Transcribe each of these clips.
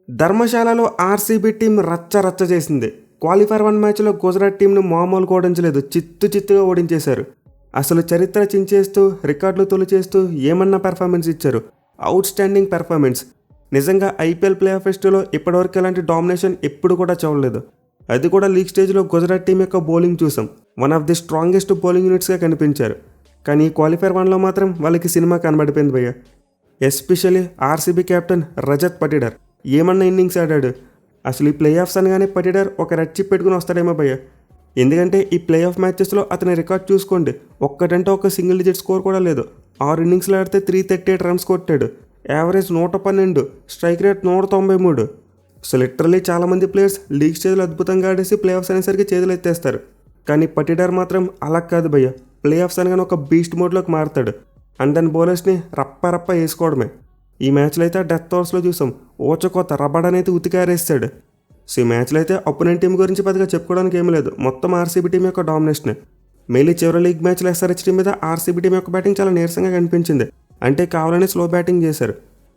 ధర్మశాలలో RCB team రచ్చ చేసింది. Qualifier 1 మ్యాచ్లో గుజరాత్ టీంను మామూలుగా ఓడించలేదు, చిత్తుగా ఓడించేశారు. అసలు చరిత్ర చించేస్తూ రికార్డులు తొలిచేస్తూ ఏమన్నా పెర్ఫార్మెన్స్ ఇచ్చారు. Out standing performance. నిజంగా ఐపీఎల్ ప్లే ఆఫ్ ఫెస్టివ్లో ఇప్పటివరకు ఎలాంటి డామినేషన్ ఎప్పుడు కూడా చూడలేదు. అది కూడా లీగ్ స్టేజ్లో గుజరాత్ టీం యొక్క బౌలింగ్ చూసాం. One of the strongest bowling యూనిట్స్గా కనిపించారు. కానీ క్వాలిఫైర్ 1లో మాత్రం వాళ్ళకి సినిమా కనబడిపోయింది భయ్య. Especially RCB captain Rajat Patidar ఏమన్నా ఇన్నింగ్స్ ఆడాడు. అసలు ఈ ప్లే ఆఫ్స్ అనగానే పటిడార్ ఒక రెడ్ చిప్ పెట్టుకుని వస్తాడేమో భయ్య. ఎందుకంటే ఈ ప్లే ఆఫ్ మ్యాచెస్లో అతని రికార్డ్ చూసుకోండి, ఒక్కటంటే ఒక సింగిల్ డిజిట్ స్కోర్ కూడా లేదు. 6 ఇన్నింగ్స్లో ఆడితే 338 రన్స్ కొట్టాడు. Average 112, strike rate 193. So literally చాలామంది ప్లేయర్స్ లీగ్ స్టేజ్లో అద్భుతంగా ఆడేసి ప్లే ఆఫ్స్ అనేసరికి చేతులు ఎత్తేస్తారు. కానీ పటిడార్ మాత్రం అలా కాదు భయ్య. ప్లే ఆఫ్స్ అనగానే ఒక బీస్ట్ మోడ్లోకి మారుతాడు. అండ్ దెన్ బౌలర్స్ని రప్ప వేసుకోవడమే. ఈ మ్యాచ్లో అయితే డెత్ ఓవర్స్లో చూసాం, ఓచకోత రబ్బడనైతే ఉతికారేస్తాడు. సో ఈ మ్యాచ్లో అయితే అపోనెంట్ టీం గురించి పెద్దగా చెప్పుకోవడానికి ఏమీ లేదు, మొత్తం ఆర్సీబీ టీం యొక్క డామినేషనే. మెయిన్లీ చివరి లీగ్ మ్యాచ్లో ఎస్ఆర్హెచ్ టీం మీద ఆర్సీబీ టీం యొక్క బ్యాటింగ్ చాలా నీరసంగా కనిపించింది. అంటే కావాలని స్లో బ్యాటింగ్ చేశారు.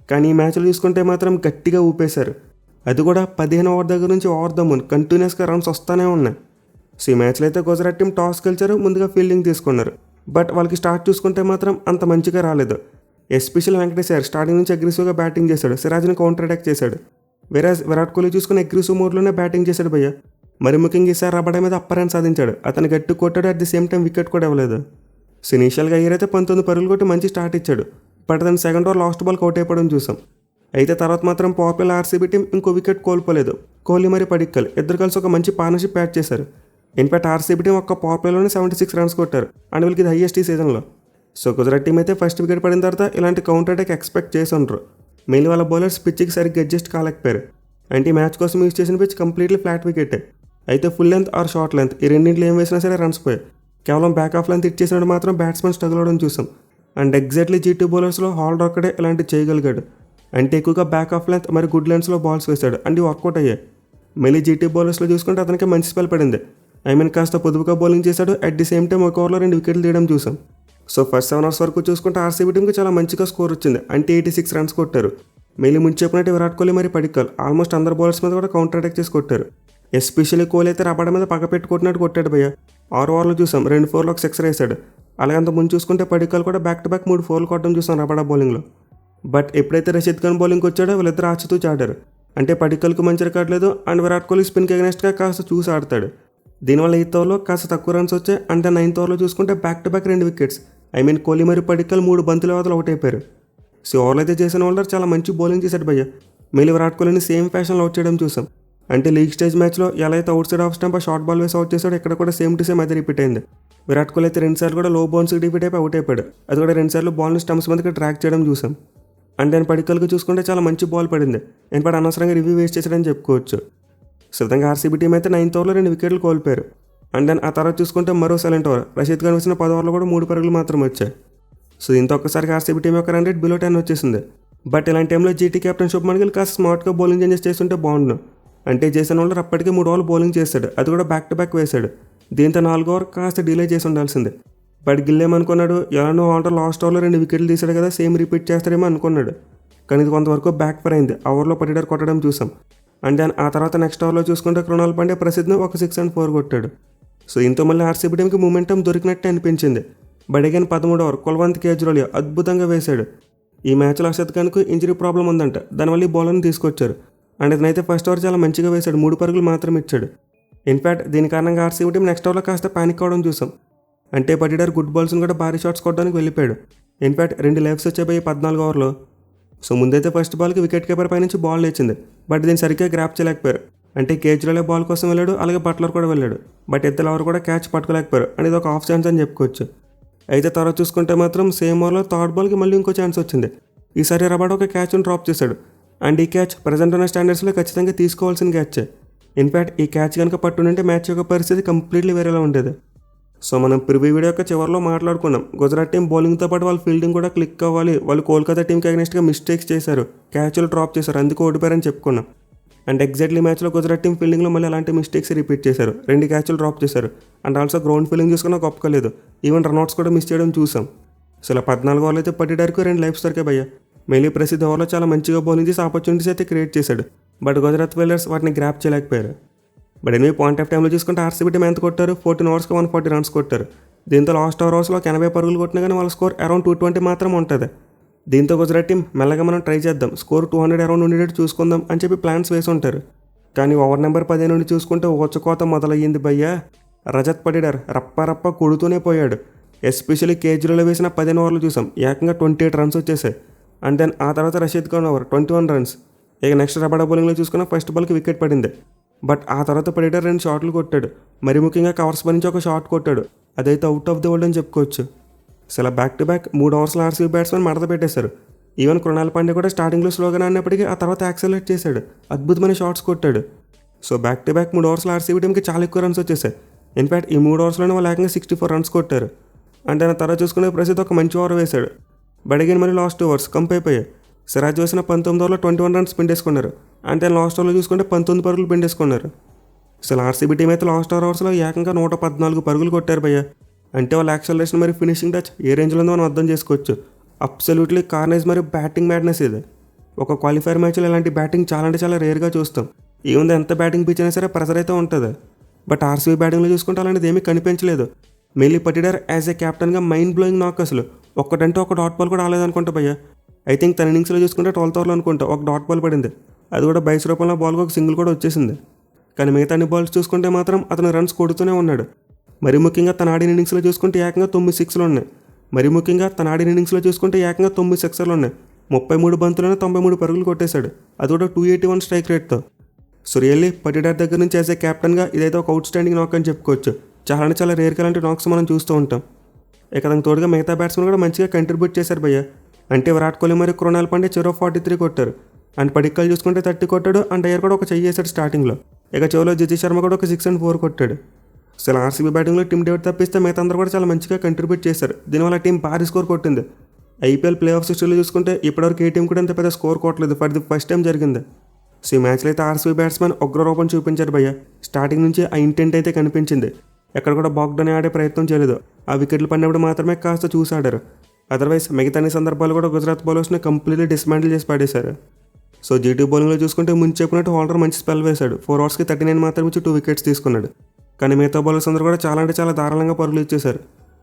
కానీ ఈ మ్యాచ్లో చూసుకుంటే మాత్రం గట్టిగా ఊపేశారు. అది కూడా 15 ఓవర్ దగ్గర నుంచి ఓవర్ ద మూన్ కంటిన్యూస్గా రన్స్ వస్తూనే ఉన్నాయి. సో ఈ మ్యాచ్లో అయితే గుజరాత్ టీం టాస్ గెలిచారు, ముందుగా ఫీల్డింగ్ తీసుకున్నారు. బట్ వాళ్ళకి స్టార్ట్ చూసుకుంటే మాత్రం అంత మంచిగా రాలేదు. ఎస్పెషల్ వెంకటేష్ అయ్యర్ స్టార్టింగ్ నుంచి అగ్రెసివ్గా బ్యాటింగ్ చేశాడు, సిరాజ్ని కౌంటర్ అటాక్ చేశాడు. వెరాజ్ విరాట్ కోహ్లీ చూసుకుని అగ్రెసివ్ మోడ్లోనే బ్యాటింగ్ చేశాడు భయ్య. మరి ముఖ్యంగా ఈసారి రబడా మీద అప్పర్ రన్ సాధించాడు. అతను గట్టి కొట్టాడు, at the same time wicket కూడా ఇవ్వలేదు. సో ఇనీషియల్గా అయ్యర్ అయితే 19 పరుగులు కొట్టి మంచి స్టార్ట్ ఇచ్చాడు. బట్ దాని సెకండ్ ఓవర్ లాస్ట్ బాల్కి అవుట్ అయిపోవడం చూసాం. అయితే తర్వాత మాత్రం పవర్ ప్లేలో ఆర్సీబీ టీం ఇంకో వికెట్ కోల్పోలేదు. కోహ్లీ మరి పడిక్కల్ ఇద్దరు కలిసి ఒక మంచి పార్ట్నర్షిప్ యాడ్ చేశారు. ఇన్ఫాక్ట్ ఆర్సీబీ టీం ఒక్క పవర్ ప్లేలోనే 76 రన్స్ కొట్టారు, అండ్ వీళ్ళకి ఇది హైయెస్ట్ ఈ సీజన్లో. సో గుజరాత్ టీం అయితే ఫస్ట్ వికెట్ పడిన తర్వాత ఇలాంటి కౌంటర్ అటాక్ ఎక్స్పెక్ట్ చేసి ఉండరు. మెయిన్ వాళ్ళ బౌలర్స్ పిచ్కి సరిగ్గా అడ్జస్ట్ కాలేకపోయారు. అంటే ఈ మ్యాచ్ కోసం యూజ్ చేసిన పిచ్ కంప్లీట్లీ ఫ్లాట్ వికెటే. అయితే full length or short length ఈ రెండింటిలో ఏం వేసినా సరే రన్స్ పోయాయి. కేవలం బ్యాక్ ఆఫ్ లెంత్ ఇచ్చేసినప్పుడు మాత్రం బ్యాట్స్మెన్ స్ట్రగుల్ అవడం చూసాం. అండ్ ఎగ్జాక్ట్లీ జీటీ బౌలర్స్లో హాల్డర్ ఒక్కడే ఇలాంటి చేయగలిగాడు. అంటే ఎక్కువగా బ్యాక్ ఆఫ్ లెంత్ మరి గుడ్ లెంత్స్లో బాల్స్ వేశాడు, అండ్ వర్కౌట్ అయ్యాయి. మళ్ళీ జీటీ బౌలర్స్లో చూసుకుంటే అతనికి మంచి స్పెల్ పడింది. కాస్త పొదుపుగా బౌలింగ్ చేశాడు, అట్ ది సేమ్ టైం ఒక ఓవర్లో 2 వికెట్లు తీయడం చూసాం. సో ఫస్ట్ 7 అవర్స్ వరకు చూసుకుంటే ఆర్సీబీ టీంకి చాలా మంచిగా స్కోర్ వచ్చింది, అంటే 86 రన్స్ కొట్టారు. మెయిన్లీ ముందు చెప్పినట్టు విరాట్ కోహ్లీ మరి పడిక్కల్ ఆల్మోస్ట్ అందరు బౌలర్స్ మీద కూడా కౌంటర్ అటాక్ చేసి కొట్టారు. ఎస్పెషల్లీ కోహ్లీ అయితే రబడ మీద పక్క పెట్టి కొట్టినట్టు కొట్టాడు భయ్య. 6 ఓవర్లో చూసాం 2 4లో ఒక 6 వేసాడు. అలాగే అంత ముందు చూసుకుంటే పడిక్కల్ కూడా బ్యాక్ టు బ్యాక్ 3 4లు కొట్టడం చూసాం రబడా బౌలింగ్లో. బట్ ఎప్పుడైతే రషీద్ ఖాన్ బౌలింగ్కి వచ్చాడో వీళ్ళిద్దరు ఆచితూచి ఆడారు. అంటే పడిక్కల్కి మంచి రికార్డ్ లేదు, అండ్ విరాట్ కోహ్లీ స్పిన్కి అగెనెస్ట్గా కాస్త చూసి ఆడతాడు. దీనివల్ల 8th ఓవర్లో కాస్త తక్కువ రన్స్ వచ్చాయి. అంటే 9th ఓవర్లో చూసుకుంటే back to back 2 wickets. Kohli మరియు పడిక్కల్ 3 బంతుల వ్యవధిలో అవుట్ అయిపోయారు. సో ఓవర్లో అయితే చేసిన హోల్డర్ చాలా మంచి బౌలింగ్ చేశాడు భయ్య. మళ్ళీ విరాట్ కోహ్లీని సేమ్ ఫ్యాషన్లో అవుట్ చేయడం చూసాం. అంటే లీగ్ స్టేజ్ మ్యాచ్లో ఎలా అయితే out side off stump short ball వేసి అవుట్ చేశాడో ఇక్కడ కూడా సేమ్ టు సేమ్ అది రిపీట్ అయింది. విరాట్ కోహ్లీ అయితే 2 సార్లు కూడా లో బౌన్స్కి డిఫీట్ అయిపోయి అవుట్ అయిపోయాడు. అది కూడా 2 సార్లు బాల్ని స్టంప్స్ మీదకి ట్రాక్ చేయడం చూసాం. అండ్ నేను పడిక్కల్కి చూసుకుంటే చాలా మంచి బాల్ పడింది. ఇన్ఫాక్ట్ అనవసరంగా రివ్యూ వేస్ట్ చేశాడని చెప్పుకోవచ్చు. సో విధంగా ఆర్సీబీ టీం అయితే 9th ఓవర్లో 2 వికెట్లు కోల్పోయారు. అండ్ దెన్ ఆ తర్వాత చూసుకుంటే మరో సైలెంట్ ఓవర్ రషీద్ ఖాన్ వచ్చిన 10 ఓవర్లో కూడా 3 పరుగులు మాత్రం వచ్చాయి. సో దీంతో ఒక్కసారిగా ఆర్సీబీ టీం యొక్క రన్ రేట్ బిలో 10 వచ్చేసింది. బట్ ఇలాంటి టైంలో జీటీ కెప్టెన్ శుభ్మన్ గిల్ కాస్త స్మార్ట్గా బౌలింగ్ చేంజెస్ చేస్తుంటే బాగుండు. అంటే చేసిన వాళ్ళు అప్పటికే 3 ఓవర్లు బౌలింగ్ చేస్తాడు, అది కూడా బ్యాక్ టు బ్యాక్ వేశాడు. దీంతో 4వ ఓవర్ కాస్త డిలే చేసి ఉండాల్సిందే. బట్ గిల్ ఏమనుకున్నాడు, ఎలానో ఆల్రెడీ లాస్ట్ ఓవర్లో 2 వికెట్లు తీశాడు కదా, సేమ్ రిపీట్ చేస్తాడేమో అనుకున్నాడు. కానీ ఇది కొంతవరకు బ్యాక్ ఫైర్ అయింది. ఆ ఓవర్లో పటిడార్ కొట్టడం చూసాం. అండ్ దెన్ ఆ తర్వాత నెక్స్ట్ ఓవర్లో చూసుకుంటే కృణాల్ పాండ్యా ప్రసిద్ధిని ఒక 6 and 4 కొట్టాడు. సో దీంతో మళ్ళీ ఆర్సీబీ టీంకి మూమెంటం దొరికినట్టే అనిపించింది. బట్ అగైన్ 13వ ఓవర్ కుల్వంత్ కేజ్రీవాల్ అద్భుతంగా వేశాడు. ఈ మ్యాచ్లో అర్షద్ ఖాన్కు ఇంజరీ ప్రాబ్లం ఉందంట, దానివల్ల ఈ బౌలర్ని తీసుకొచ్చారు. అండ్ ఇతనైతే ఫస్ట్ ఓవర్ చాలా మంచిగా వేశాడు, 3 పరుగులు మాత్రం ఇచ్చాడు. ఇన్ఫాక్ట్ దీని కారణంగా ఆర్సీబీ టీం నెక్స్ట్ ఓవర్లో కాస్త పానిక్ అవడం చూసాం. అంటే పటిడార్ గుడ్ బాల్స్ని కూడా భారీ షాట్స్ కొట్టడానికి వెళ్ళిపోయాడు. ఇన్ఫాక్ట్ 2 లైఫ్స్ వచ్చాయి 14వ ఓవర్లో. సో ముందైతే ఫస్ట్ బాల్కి వికెట్ కీపర్ పైనుంచి బాల్ లేచింది, బట్ దీన్ని సరిగ్గా గ్రాప్ చేయలేకపోయారు. అంటే కేజ్రీవాల్ బాల్ కోసం వెళ్ళాడు, అలాగే బట్లర్ కూడా వెళ్ళాడు. బట్ ఇద్దరు ఎవరు కూడా క్యాచ్ పట్టుకోలేకపోయారు, అండ్ ఇది ఒక ఆఫ్ ఛాన్స్ అని చెప్పుకోవచ్చు. అయితే తర్వాత చూసుకుంటే మాత్రం సేమ్ ఓవర్లో థర్డ్ బాల్కి మళ్ళీ ఇంకో ఛాన్స్ వచ్చింది. ఈసారి రబాడ్ ఒక క్యాచ్ను డ్రాప్ చేశాడు. అండ్ ఈ క్యాచ్ ప్రజెంట్ ఉన్న స్టాండర్డ్స్లో ఖచ్చితంగా తీసుకోవాల్సిన క్యాచ్. ఇన్ఫాక్ట్ ఈ క్యాచ్ కనుక పట్టుంటే మ్యాచ్ యొక్క పరిస్థితి కంప్లీట్లీ వేరేలా ఉండేది. సో మనం ప్రివ్యూ వీడియో యొక్క చివరిలో మాట్లాడుకున్నాం, గుజరాత్ టీం బౌలింగ్తో పాటు వాళ్ళ ఫీల్డింగ్ కూడా క్లిక్ అవ్వాలి. వాళ్ళు కోల్కతా టీంకి అగెనెస్ట్గా మిస్టేక్స్ చేశారు, క్యాచ్లు డ్రాప్ చేశారు, అందుకు ఓడిపోయారని చెప్పుకున్నాం. అండ్ ఎగ్జాక్ట్లీ మ్యాచ్లో గుజరాత్ టీం ఫీల్డింగ్లో మళ్ళీ అలాంటి మిస్టేక్స్ రిపీట్ చేశారు, 2 క్యాచ్లు డ్రాప్ చేశారు. అండ్ ఆల్సో గ్రౌండ్ ఫీల్డింగ్ చూసుకున్నా గొప్పలేదు, ఈవెన్ రన్అట్స్ కూడా మిస్ చేయడం చూసాం. సో ఇలా 14 ఓవర్లు అయితే పటిడార్కు 2 లైఫ్స్ దొరికాయి భయ్య. మెయిన్లీ ప్రసిద్ధ ఓవర్లో చాలా మంచిగా బౌలింగ్ చేసి ఆపర్చునిటీస్ అయితే క్రియేట్ చేశాడు. బట్ గుజరాత్ ఫీల్డర్స్ వాటిని గ్రాప్ చేయలేకపోయారు. బట్ ఎనిమిది పాయింట్ ఆఫ్ టైంలో చూసుకుంటే ఆర్సీబీ టీం ఎంత కొట్టారు, 14 ఓవర్స్కి 140 రన్స్ కొట్టారు. దీంతో లాస్ట్ ఓవర్స్లో 80 పరుగులు కొట్టినా కానీ వాళ్ళ స్కోర్ అరౌండ్ 220 మాత్రం ఉంటుంది. దీంతో గుజరాత్ టీం మెల్లగా మనం ట్రై చేద్దాం, స్కోర్ 200 అరౌండ్ ఉండేటట్టు చూసుకుందాం అని చెప్పి ప్లాన్స్ వేసి ఉంటారు. కానీ ఓవర్ నెంబర్ 15 నుండి చూసుకుంటే ఊచకోత మొదలయ్యింది భయ్యా. రజత్ పటిడార్ రప్ప కొడుతూనే పోయాడు. ఎస్పెషల్లీ కేజ్రీలో వేసిన 15 ఓవర్లు చూసాం, ఏకంగా 28 రన్స్ వచ్చేసాయి. అండ్ దెన్ ఆ తర్వాత రషీద్ ఖాన్ ఓవర్ 21 రన్స్. ఇక నెక్స్ట్ రబడా బౌలింగ్లో చూసుకున్న ఫస్ట్ బాల్కి వికెట్ పడింది. బట్ ఆ తర్వాత పడిటర్ 2 షాట్లు కొట్టాడు. మరి ముఖ్యంగా కవర్స్ పై నుంచి ఒక షాట్ కొట్టాడు. అదైతే అవుట్ ఆఫ్ ది వరల్డ్ అని చెప్పుకోవచ్చు. అసలు బ్యాక్ టు బ్యాక్ 3 ఓవర్స్లో ఆర్సీబీ బ్యాట్స్మెన్ మడత పెట్టేశారు. ఈవెన్ కృణాల్ పాండే కూడా స్టార్టింగ్లో స్లోగానే అన్నప్పటికీ ఆ తర్వాత యాక్సెలరేట్ చేశాడు, అద్భుతమైన షాట్స్ కొట్టాడు. సో బ్యాక్ టు బ్యాక్ 3 ఓవర్స్లో ఆర్సీబీ టీంకి చాలా ఎక్కువ రన్స్ వచ్చేసాయి. ఇన్ఫ్యాక్ట్ ఈ 3 ఓవర్స్లోనే వాళ్ళు ఏకంగా 64 రన్స్ కొట్టారు. అంటే దాని తర్వాత చూసుకునే ప్రసిద్ధి ఒక మంచి ఓవర్ వేశాడు. బట్ అగైన్ మరి లాస్ట్ ఓవర్స్ కంప్ అయిపోయాయి. సిరాజ్ వేసిన 19 ఓవర్లో 21 రన్స్ పిండేసుకున్నారు. అంటే లాస్ట్ ఓవర్లో చూసుకుంటే 19 పరుగులు పిండేసుకున్నారు. అసలు ఆర్సీబీ టీం అయితే లాస్ట్ ఓవర్స్లో ఏకంగా 114 పరుగులు కొట్టారు భయ్య. అంటే వాళ్ళ యాక్సలరేషన్ మరి ఫినిషింగ్ టచ్ ఏ రేంజ్లో ఉందో మనం అర్థం చేసుకోవచ్చు. అబ్సల్యూట్లీ కార్నేజ్ మరియు బ్యాటింగ్ మ్యాడ్నెస్ ఇది. ఒక క్వాలిఫైర్ మ్యాచ్లో ఇలాంటి బ్యాటింగ్ చాలా అంటే చాలా రేర్గా చూస్తాం. ఈవెన్ ఎంత బ్యాటింగ్ పిచ్ అయినా సరే ప్రెజర్ అయితే ఉంటుంది. బట్ ఆర్సీబీ బ్యాటింగ్లో చూసుకుంటే అలాంటిది ఏమీ కనిపించలేదు. మెయిన్లీ పటిడార్ యాజ్ ఏ క్యాప్టెన్గా మైండ్ బ్లోయింగ్ నాక్. అసలు ఒక్కటంటే ఒక డాట్ బాల్ కూడా రాలేదనుకుంటా భయ్య. ఐ థింక్ తన ఇన్నింగ్స్లో చూసుకుంటే 12th ఓవర్లో అనుకుంటా ఒక డాట్ బాల్ పడింది. అది కూడా బైస్ రూపంలో బాల్కి ఒక సింగిల్ కూడా వచ్చేసింది. కానీ మిగతా అన్ని బాల్స్ చూసుకుంటే మాత్రం అతను రన్స్ కొడుతూనే ఉన్నాడు. మరి ముఖ్యంగా తన ఆడిన ఇన్నింగ్స్లో చూసుకుంటే ఏకంగా 9 సిక్స్లు ఉన్నాయి. మరి ముఖ్యంగా తన ఆడిన ఇన్నింగ్స్లో చూసుకుంటే ఏకంగా 9 సిక్సర్లు ఉన్నాయి. 33 బంతులను 93 పరుగులు కొట్టేశాడు. అది కూడా 281 స్ట్రైక్ రేట్తో. సో రియల్లీ పటిడార్ దగ్గర నుంచి యాజ్ ఏ క్యాప్టెన్గా ఇదైతే ఒక అవుట్ స్టాండింగ్ నాక్ అని చెప్పుకోవచ్చు. చాలా అంటే చాలా రేర్గా అలాంటి నాక్స్ మనం చూస్తూ ఉంటాం. ఇక దానికి తోడుగా మిగతా బ్యాట్స్మెన్ కూడా మంచిగా కంట్రిబ్యూట్ చేశారు భయ్య. అంటే విరాట్ కోహ్లీ మరియు కృణాల్ పాండే చెరో 43 కొట్టారు. అండ్ పడిక్కల్ చూసుకుంటే 30 కొట్టాడు. అండ్ అయ్యర్ కూడా ఒక చెయ్యి వేశాడు స్టార్టింగ్లో. ఇక చివరిలో జితేష్ శర్మ కూడా ఒక 6 and 4 కొట్టాడు. అసలు ఆర్సీబీ బ్యాటింగ్లో టీమ్ డేవిడ్ తప్పిస్తే మిగతా అందరూ కూడా చాలా మంచిగా కంట్రిబ్యూట్ చేశారు. దీనివల్ల టీం భారీ స్కోర్ కొట్టింది. ఐపీఎల్ ప్లే ఆఫ్ హిస్టరీలో చూసుకుంటే ఇప్పటివరకు ఏ టీం కూడా అంత పెద్ద స్కోర్ కొట్టలేదు. ఫర్ ది ఫస్ట్ టైం జరిగింది. సో ఈ మ్యాచ్లో అయితే ఆర్సీబీ బ్యాట్స్మెన్ ఉగ్రరూపం చూపించారు భయ్య. స్టార్టింగ్ నుంచి ఆ ఇంటెంట్ అయితే కనిపించింది. ఎక్కడ కూడా బాక్డౌన్ ఆడే ప్రయత్నం చేయలేదు. ఆ వికెట్లు పడినప్పుడు మాత్రమే కాస్త చూసాడారు. అదర్వైజ్ మిగతా అన్ని సందర్భాలు కూడా గుజరాత్ బౌలర్స్ని కంప్లీట్లీ డిస్మాంటిల్ చేసి పడేశారు. సో జీటీ బౌలింగ్లో చూసుకుంటే ముందు చెప్పినట్టు హోల్డర్ మంచి స్పెల్ వేశాడు. 4 ఓవర్స్కి 39 మాత్రమే ఇచ్చి 2 వికెట్స్ తీసుకున్నాడు. కానీ మిగతా బౌలర్స్ అందరూ కూడా చాలా అంటే చాలా దారుణంగా పరుగులు ఇచ్చేశారు.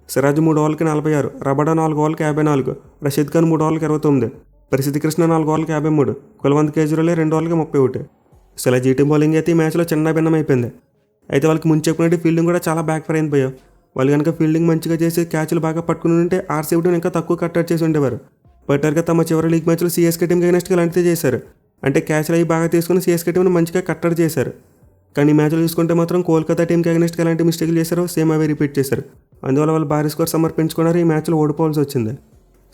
సిరాజ్ 3 ఓవర్లకి 46, రబడా 4 ఓవర్లకి 54, రషీద్ ఖాన్ 3 ఓవర్లకి 29, ప్రసిద్ధి కృష్ణ 4 ఓవర్లకి 53, కుల్వంత్ కేజ్రీవాల్ 2 ఓవర్లకి 31. అసలు జీటీ బౌలింగ్ అయితే ఈ మ్యాచ్లో చిన్న భిన్నం అయిపోయింది. అయితే వాళ్ళకి ముందు చెప్పినట్టు ఫీల్డింగ్ కూడా చాలా బ్యాక్ ఫైర్ అయిపోయావు. వాళ్ళు కనుక ఫీల్డింగ్ మంచిగా చేసి క్యాచ్లు బాగా పట్టుకుని ఉంటే ఆర్సీబీ టీం ఇంకా తక్కువ కట్టడి చేసి ఉండేవారు. పర్టికులర్గా తమ చివరి లీగ్ మ్యాచ్లో సీఎస్కే టీంకి అగైనెస్ట్గా ఇలాంటిదే చేశారు. అంటే క్యాచ్లు అవి బాగా తీసుకుని సీఎస్కే టీంని మంచిగా కట్టడి చేశారు. కానీ ఈ మ్యాచ్లో చూసుకుంటే మాత్రం కోల్కతా టీంకి అగైనెస్ట్గా ఎలాంటి మిస్టేక్లు చేశారో సేమ్ అవే రిపీట్ చేశారు. అందువల్ల వాళ్ళు భారీ స్కోర్ సమర్పించుకున్నారు. ఈ మ్యాచ్లో ఓడిపోవాల్సి వచ్చింది.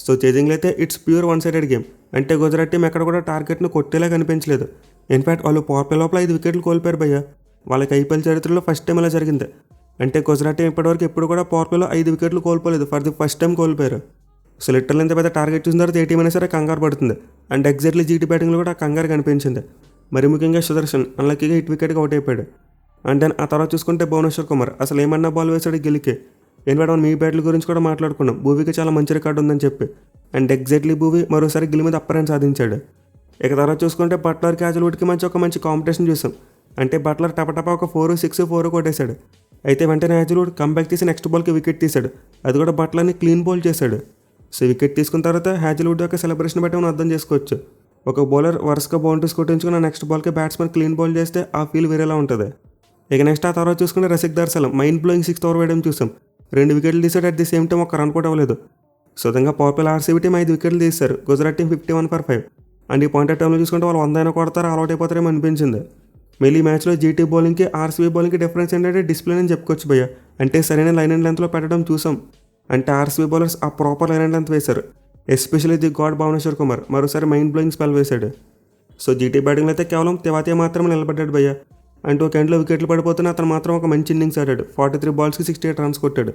సో చేజింగ్లో అయితే ఇట్స్ ప్యూర్ 1-sided గేమ్. అంటే గుజరాత్ టీం ఎక్కడ కూడా టార్గెట్ను కొట్టేలా కనిపించలేదు. ఇన్ఫ్యాక్ట్ వాళ్ళు పవర్ ప్లే లోపల 5 వికెట్లు కోల్పోయారు భయ్య. వాళ్ళకి ఐపీఎల్ చరిత్రలో ఫస్ట్ టైం ఇలా జరిగింది. అంటే గుజరాత్ టీం ఇప్పటివరకు ఎప్పుడు కూడా పవర్ ప్లేలో 5 వికెట్లు కోల్పోలేదు. ఫర్ ది ఫస్ట్ టైం కోల్పోయారు. సో లిటరల్ ఎంత పెద్ద టార్గెట్ చూసిన తర్వాత ఏ టీం అయినా సరే కంగారు పడుతుంది. అండ్ ఎగ్జాక్ట్లీ జీటీ బ్యాటింగ్లో కూడా ఆ కంగారు కనిపించింది. మరి ముఖ్యంగా సుదర్శన్ అన్లక్కీగా హిట్ వికెట్గా అవుట్ అయిపోయాడు. అండ్ దెన్ ఆ తర్వాత చూసుకుంటే భువనేశ్వర్ కుమార్ అసలు ఏమన్నా బాల్ వేసాడు గిలికి. ఎందుకంటే మనం మీ బ్యాట్ల గురించి కూడా మాట్లాడుకున్నాం. భూవీకి చాలా మంచి రికార్డు ఉందని చెప్పి. అండ్ ఎగ్జాక్ట్లీ భూవీ మరోసారి గిల్ మీద అప్పర్ హ్యాండ్ సాధించాడు. ఇక తర్వాత చూసుకుంటే బట్లర్ క్యాజువల్వుడ్కి ఒక మంచి కాంపిటీషన్ చూసాం. అంటే బట్లర్ టపటపా ఒక 4, 6, 4 కొట్టేశాడు. అయితే వెంటనే హ్యాజల్వుడ్ కంబ్యాక్ తీసి నెక్స్ట్ బాల్కి వికెట్ తీశాడు. అది కూడా బట్లర్ని క్లీన్ బౌల్ చేశాడు. సో వికెట్ తీసుకున్న తర్వాత హ్యాజల్వుడ్ యొక్క సెలబ్రేషన్ బట్టి మనం అర్థం చేసుకోవచ్చు. ఒక బౌలర్ వరుసగా బౌండరీస్ కొట్టించుకున్న నెక్స్ట్ బాల్కి బ్యాట్స్మెన్ క్లీన్ బౌల్ చేస్తే ఆ ఫీల్ వేరేలా ఉంటుంది. ఇక నెక్స్ట్ ఆ తర్వాత చూసుకుంటే రసిక్ దర్శనం మైండ్ బ్లోయింగ్ 6th ఓవర్ వేయడం చూసాం. 2 వికెట్లు తీసాడు. అట్ ది సేమ్ టైం ఒక రన్ కూడా అవ్వలేదు. సొంతంగా పవర్ ప్లే ఆర్సీబీ టీం 5 వికెట్లు తీశారు. Gujarat team 51 for 5. అండ్ ఈ పాయింట్ ఆఫ్ టైంలో చూసుకుంటే వాళ్ళు 100 అయినా కొడతారు, ఆల్అౌట్ అయిపోతారేమో అనిపించింది. మళ్ళీ ఈ మ్యాచ్లో జీటీ బౌలింగ్కి ఆర్సీబీ బౌలింగ్కి డిఫరెన్స్ ఏంటంటే డిసిప్లిన్ అని చెప్పుకోవచ్చు భయ్య. అంటే సరైన లైన్ అండ్ లెంత్లో పెట్టడం చూసాం. అంటే ఆర్సీబీ బౌలర్స్ ఆ ప్రాపర్ లైన్ అండ్ లెంత్ వేశారు. Especially the god Bhuvneshwar Kumar మరోసారి మైండ్ బ్లోయింగ్ స్పెల్ వేశాడు. సో జీటీ బ్యాటింగ్లో అయితే కేవలం తివాతియా మాత్రం నిలబడ్డాడు భయ్య. అంటే ఒక ఎండ్లో వికెట్లు పడిపోతున్న అతను మాత్రం ఒక మంచి ఇన్నింగ్స్ ఆడాడు. 43 బాల్స్కి 68 రన్స్ కొట్టాడు.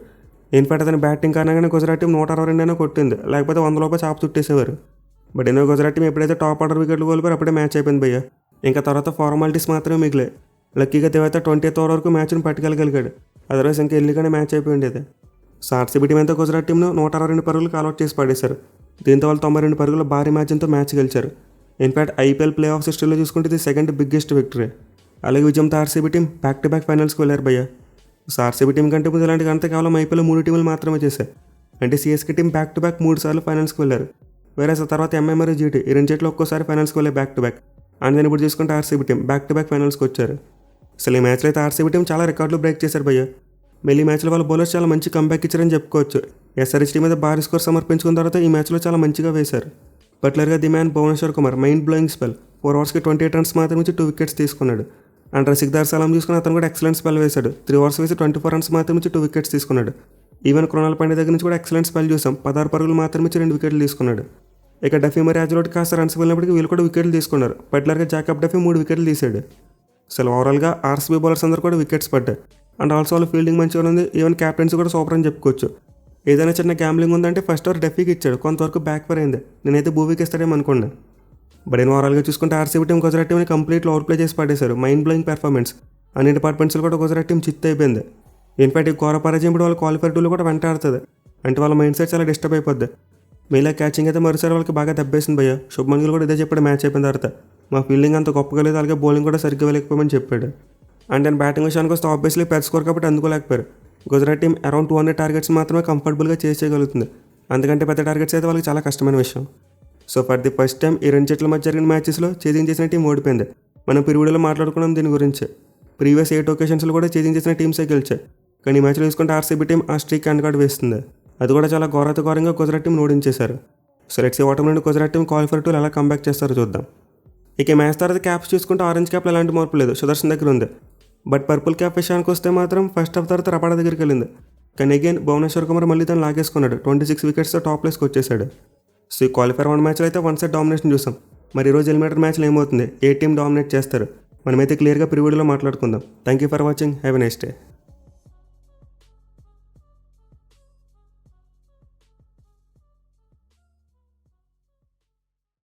ఇన్ఫాక్ట్ అతని బ్యాటింగ్ కారణంగానే గుజరాత్ టీం 162 అయినా కొట్టింది. లేకపోతే 100 లోపల చాప చుట్టేసేవారు. బట్ ఎన్నో గుజరాత్ టీం ఎప్పుడైతే టాప్ ఆర్డర్ వికెట్లు కోల్పోయారు అప్పుడే మ్యాచ్ అయిపోయింది భయ్య. ఇంకా తర్వాత ఫార్మాలిటీస్ మాత్రమే మిగిలే. లక్కీగా తివాతియా 20th ఓవర్ వరకు మ్యాచ్ని పట్టుకెళ్ళగలిగాడు. అదర్వైజ్ ఇంకా ఎల్లిగానే మ్యాచ్ అయిపోయి ఉండేది. సో ఆర్సీబీ టీం అయితే గుజరాత్ టీంను 162 పరుగులు ఆల్అౌట్ చేసి పడేశారు. దీంతో వాళ్ళు 92 పరుగుల భారీ మ్యాచ్తో మ్యాచ్ గెలిచారు. ఇన్ఫ్యాక్ట్ ఐపీఎల్ ప్లే ఆఫ్ హిస్టరీలో చూసుకుంటే ఇది సెకండ్ బిగ్గెస్ట్ విక్టరీ. అలాగే విజయంతో RCB team back to back ఫైనల్స్కి వెళ్ళారు భయ్య. సో ఆర్సీబీ టీం కంటే ముందు ఇలాంటి అంతా కేవలం ఐపీఎల్ 3 టీములు మాత్రమే చేశాయి. అంటే CSK team back to back 3 సార్లు ఫైనల్స్కి వెళ్ళారు. వేరే తర్వాత ఎంఐ మరియు జీటీ ఈ రెండు జట్లు ఒక్కోసారి ఫైనల్స్కి వెళ్ళే బ్యాక్ టు బ్యాక్. అండ్ ఇప్పుడు చూసుకుంటే RCB team back to back ఫైనల్స్కి వచ్చారు. అసలు ఈ మ్యాచ్లో అయితే ఆర్సీబీ టీం చాలా రికార్డులు బ్రేక్ చేశారు భయ్య. మళ్ళీ ఈ మ్యాచ్లో వాళ్ళ బౌలర్స్ చాలా మంచి కంబ్యాక్ ఇచ్చారని చెప్పుకోవచ్చు. ఎస్ఆర్హెచ్ టీం మీద భారీ స్కోర్ సమర్పించుకున్న తర్వాత ఈ మ్యాచ్లో చాలా మంచిగా వేశారు. పర్టికులర్గా the man Bhuvneshwar Kumar mind blowing spell 4 ఓవర్స్కి 28 రన్స్ మాత్రం ఇచ్చి 2 వికెట్స్ తీసుకున్నాడు. అండ్ రసిక్దార్ సలాం చూసుకుని అతను కూడా ఎక్సలెంట్ స్పెల్ వేశాడు. 3 ఓవర్స్ వేసి 24 రన్స్ మాత్రం ఇచ్చి 2 వికెట్స్ తీసుకున్నాడు. ఈవెన్ కృణాల్ పాండ్యా దగ్గర నుంచి కూడా ఎక్సలెంట్ స్పెల్ చూసాం. 16 పరుగులు మాత్రం ఇచ్చి 2 వికెట్లు తీసుకున్నాడు. ఇక డఫీ మరి యాజ్లోటి కాస్త రన్స్ వెళ్ళినప్పటికీ వీళ్ళు కూడా వికెట్లు తీసుకున్నారు. పర్టికులర్గా జాకబ్ డఫీ 3 వికెట్లు తీశాడు. అసలు ఓవరాల్గా ఆర్సీబీ బౌలర్స్ అందరూ కూడా వికెట్స్ పడ్డాయి. అండ్ ఆల్సో వాళ్ళ ఫీల్డింగ్ మంచిగా ఉంది. ఈవెన్ క్యాప్టెన్సీ కూడా సూపర్ అని చెప్పుకోవచ్చు. ఏదైనా చిన్న గ్యాంబ్లింగ్ ఉందంటే ఫస్ట్ ఓవర్ డఫీకి ఇచ్చాడు, కొంతవరకు బ్యాక్ ఫైర్ అయింది. నేనైతే భూవీకి ఇస్తాడేమో అనుకున్నా. బట్ నేను ఓవరాల్గా చూసుకుంటే ఆర్సీబీ టీం గుజరాత్ టీంని కంప్లీట్లో అవుట్ ప్లే చేసి పడేశారు. Mind blowing performance. అన్ని డిపార్ట్మెంట్స్లో కూడా గుజరాత్ టీం చిత్తు అయిపోయింది. ఇన్ఫాక్ట్ ఈ ఘోర పరాజయం ఇప్పుడు వాళ్ళ క్వాలిఫైర్ టూలో కూడా వెంటాడుతుంది. అంటే వాళ్ళ మైండ్ సెట్ చాలా డిస్టర్బ్ అయిపోద్ది. మీలా క్యాచింగ్ అయితే మరోసారి వాళ్ళకి బాగా దెబ్బేసింది భయ్య. శుభ్మన్ గిల్ కూడా ఇదే చెప్పాడు మ్యాచ్ అయిపోయిన తర్వాత. మా ఫీల్డింగ్ అంత గొప్పగా లేదు, అలాగే బౌలింగ్ కూడా సరిగ్గా వెళ్ళకపోమని చెప్పాడు. అండ్ నేను బ్యాటింగ్ విషయానికి వస్తే ఆబ్వియస్లీ పెద్ద స్కోర్ కాబట్టి అందుకోలేకపోయారు. గుజరాత్ టీం అరౌండ్ 200 టార్గెట్స్ మాత్రమే కంఫర్టబుల్గా చేయగలుగుతుంది. అందుకంటే పెద్ద టార్గెట్స్ అయితే వాళ్ళకి చాలా కష్టమైన విషయం. So for the first time ఈ రెండు జట్ల మధ్య జరిగిన మ్యాచెస్లో చేజింగ్ చేసిన టీం ఓడిపోయింది. మనం ప్రివ్యూలో మాట్లాడుకున్నాం దీని గురించి. ప్రీవియస్ 8 ఒకేషన్స్లో కూడా చేజింగ్ చేసిన టీమ్సే గెలిచాయి. కానీ ఈ మ్యాచ్లో చూసుకుంటే ఆర్సీబీ టీం ఆ స్ట్రీక్ అండ్ వేస్తుంది. అది కూడా చాలా ఘోరంగా గుజరాత్ టీం ఓడించేశారు. సో లెట్స్ సీ ఓటమి నుండి గుజరాత్ టీం క్వాలిఫైర్ టూలో ఎలా కంబ్యాక్ చేస్తారో చూద్దాం. ఇక మ్యాచ్ తర్వాత క్యాప్స్ చూసుకుంటే ఆరెంజ్ క్యాప్లో ఎలాంటి మార్పు లేదు, సుదర్శన్ దగ్గర ఉంది. బట్ పర్పుల్ క్యాప్ విషయానికి వస్తే మాత్రం ఫస్ట్ హాఫ్ తర్వాత రబాడా దగ్గరికి వెళ్ళింది. కానీ అగైన్ భువనేశ్వర్ కుమార్ మళ్ళీ తను లాగేసుకున్నాడు. 26 వికెట్స్తో టాప్ ప్లేస్కి వచ్చేసాడు. సో ఈ క్వాలిఫైర్ 1 మ్యాచ్లో అయితే 1 సైడ్ డామినేషన్ చూసాం. మరి ఈరోజు ఎలిమినేటర్ మ్యాచ్లో ఏమవుతుంది, ఏ టీం డామినేట్ చేస్తారు, మనమైతే క్లియర్గా ప్రివ్యూలో మాట్లాడుకుందాం. Thank you for watching. Have a nice day.